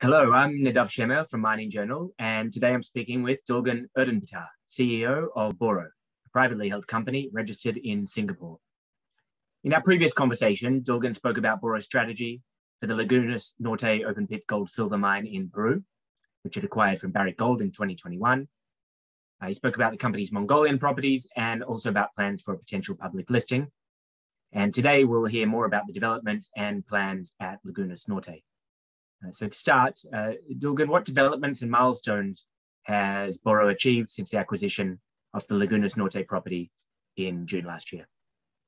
Hello, I'm Nadav Shemer from Mining Journal, and today I'm speaking with Dulguun Erdenebaatar, CEO of Boroo, a privately held company registered in Singapore. In our previous conversation, Dulguun spoke about Boroo's strategy for the Lagunas Norte open pit gold silver mine in Peru, which it acquired from Barrick Gold in 2021. He spoke about the company's Mongolian properties and also about plans for a potential public listing. And today we'll hear more about the developments and plans at Lagunas Norte. So to start, Dulguun, what developments and milestones has Boroo achieved since the acquisition of the Lagunas Norte property in June last year?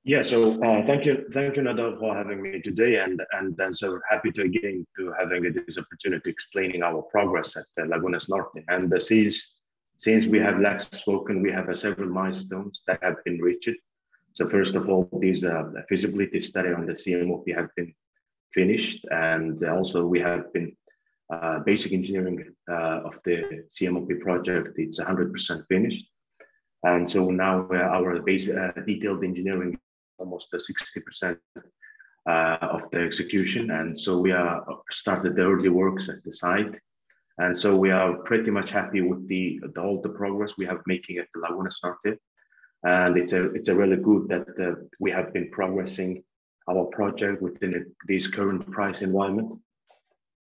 Yeah, so thank you, Nadav, for having me today, and then so happy to again to having this opportunity explaining our progress at Lagunas Norte. And since we have last spoken, we have several milestones that have been reached. So first of all, this feasibility study on the CMOP have been finished, and also we have been basic engineering of the CMOP project. It's 100% finished, and so now our detailed engineering almost 60% of the execution, and so we are started the early works at the site, and so we are pretty much happy with all the progress we have making at the Lagunas Norte, and it's a really good that we have been progressing our project within this current price environment,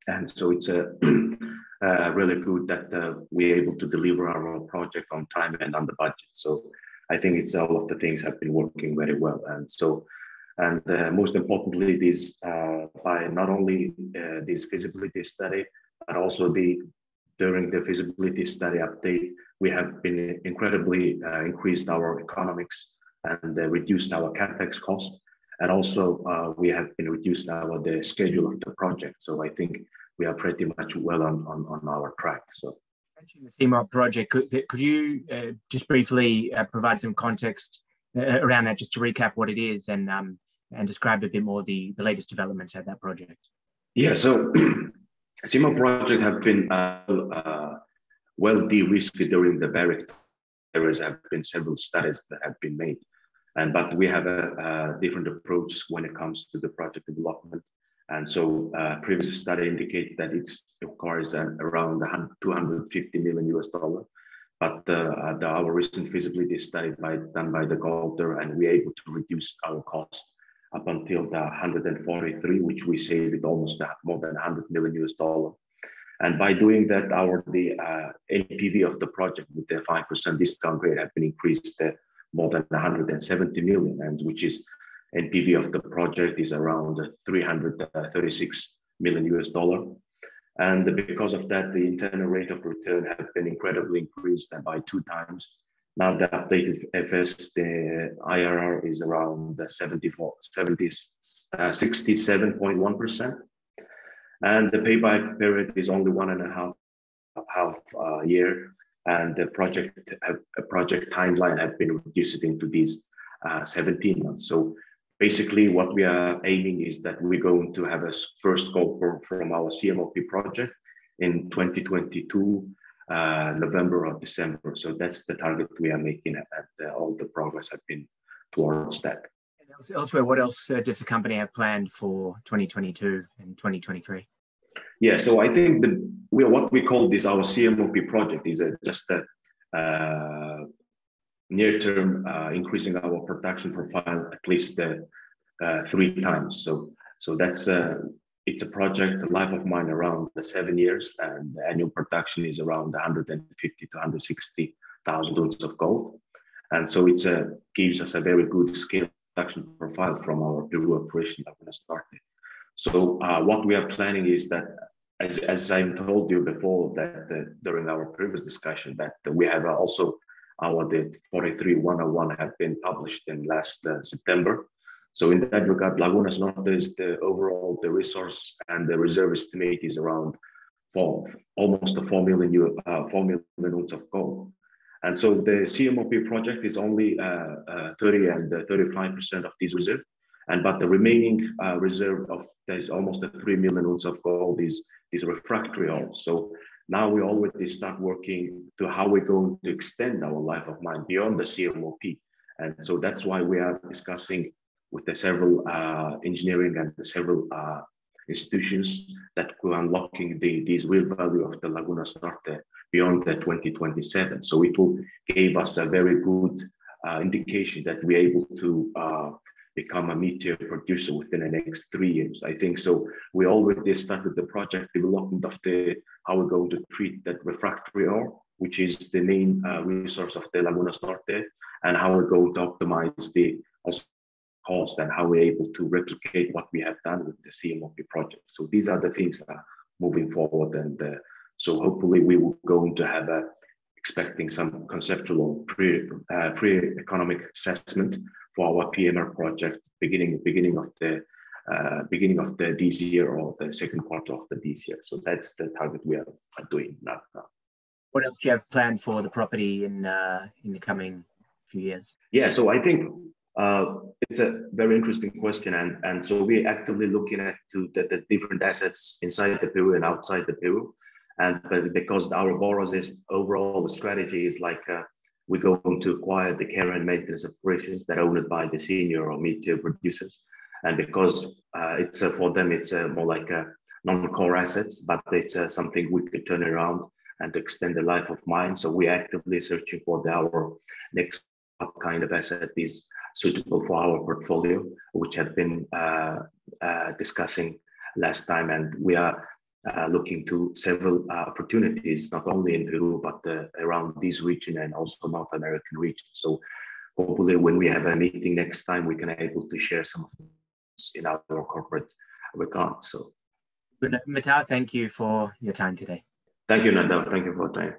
and so it's really good that we're able to deliver our project on time and on the budget. So I think it's all of the things have been working very well, and most importantly, this by not only this feasibility study, but also during the feasibility study update, we have been incredibly increased our economics and reduced our capex cost. And also, we have been reduced the schedule of the project. So I think we are pretty much well on our track. So, mentioning the CMOP project, could you just briefly provide some context around that, just to recap what it is and describe a bit more the latest developments at that project? Yeah. So, CMOP project have been well de-risked during the Barrick. There have been several studies that have been made. But we have a different approach when it comes to the project development. And so previous study indicates that it requires around $250 million. But our recent feasibility study done by the Golder, and we're able to reduce our cost up until the 143, which we saved almost more than $100 million. And by doing that, the NPV of the project with the 5% discount rate have been increased more than 170 million, and which is NPV of the project is around $336 million. And because of that, the internal rate of return has been incredibly increased by 2 times. Now the updated FS, the IRR is around 67.1%. And the payback period is only 1.5 year. And the project timeline have been reduced into these 17 months. So basically what we are aiming is that we're going to have a first gold pour from our CMOP project in 2022, November or December. So that's the target we are making, and all the progress have been towards that. And elsewhere, what else does the company have planned for 2022 and 2023? Yeah, so I think what we call this our CMOP project is just a near-term increasing our production profile at least 3 times. So that's it's a project, a life of mine around 7 years, and the annual production is around 150 to 160,000 ounces of gold, and so it gives us a very good scale production profile from our Peru operation that we're going to start. So what we are planning is that, as I told you before, that during our previous discussion, that we have also the 43-101 have been published in last September. So in that regard, Lagunas Norte is the resource and the reserve estimate is around almost 4 million ounces of gold. And so the CMOP project is only 30 and 35% of this reserve. But the remaining reserve there's almost 3 million ounces of gold is refractory ore. So now we already start working to how we're going to extend our life of mine beyond the CMOP. And so that's why we are discussing with the several engineering and the several institutions that could unlocking these real value of the Lagunas Norte beyond the 2027. So it will give us a very good indication that we're able to become a mid-tier producer within the next 3 years. I think so. We already started the project development of how we're going to treat that refractory ore, which is the main resource of the Lagunas Norte, and how we're going to optimize the cost and how we're able to replicate what we have done with the CMOP project. So these are the things that are moving forward, and so hopefully we will going to have expecting some conceptual pre-economic assessment for our PMR project beginning of the this year or the second quarter of this year. So that's the target we are doing now. What else do you have planned for the property in the coming few years? Yeah, so I think it's a very interesting question, and so we're actively looking at the different assets inside the Peru and outside the Peru, and because our Boroo's overall strategy is like we're going to acquire the care and maintenance operations that are owned by the senior or mid-tier producers, and because it's for them it's more like a non-core assets, but it's something we could turn around and extend the life of mine. So we're actively searching for our next kind of asset is suitable for our portfolio, which had been discussing last time, and we are looking to several opportunities, not only in Peru, but around this region and also North American region. So hopefully when we have a meeting next time, we can able to share some of this in our corporate regard. So Nadav, thank you for your time today. Thank you, Nadav. Thank you for your time.